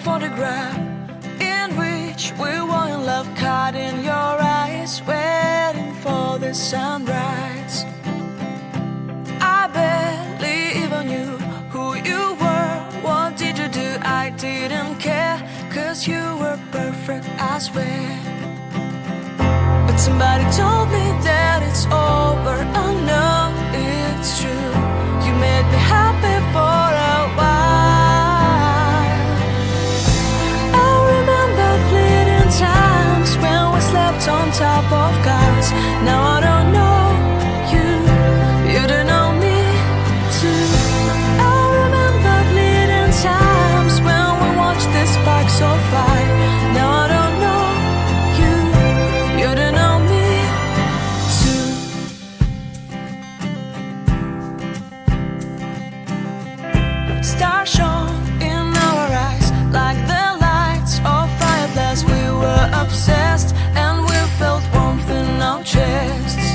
photograph in which we were in love, caught in your eyes, waiting for the sunrise. I barely even knew who you were. What did you do? I didn't care, 'cause you were perfect, I swear. But somebody told me that it's over. Oh no, it's true. You made me happy for a while. I remember fleeting times when we slept on top of cars. Now I don't know you, you don't know me too. I remember fleeting times when we watched the sparks of fire. Now I don't know you, you don't know me too. Stars shone in our eyes like the lights of fireflies. We were obsessed and we felt warmth in our chests.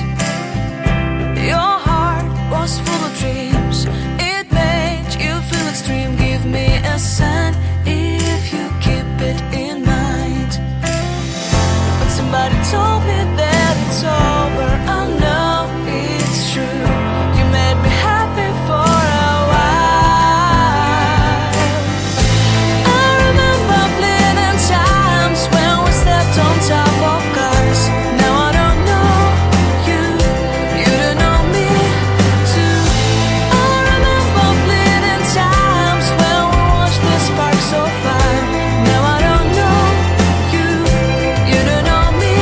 Your heart was full of dreams, it made you feel extreme. Give me a sign if you keep it in mind. But somebody told me that it's over. I know it's true. You made me happy for a while. I remember fleeting times when we slept on top of cars. Now I don't know you, you don't know me too. I remember fleeting times when we watched the sparks of fire. Now I don't know you, you don't know me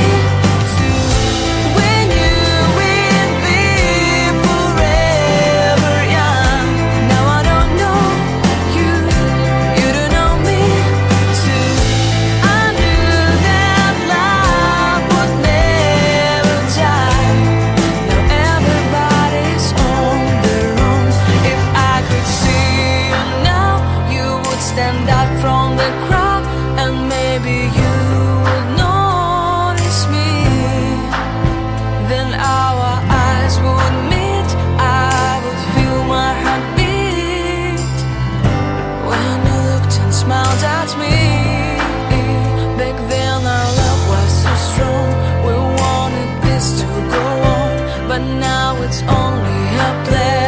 too. We knew we'd be forever young. Now I don't know you, you don't know me too. I knew that love would never die. Now everybody's on their own. If I could see you now, you would stand out from the crowd, and maybe you would notice me. Then our eyes would meet, I would feel my heart beat when you looked and smiled at me. Back then our love was so strong, we wanted this to go on, but now it's only a play.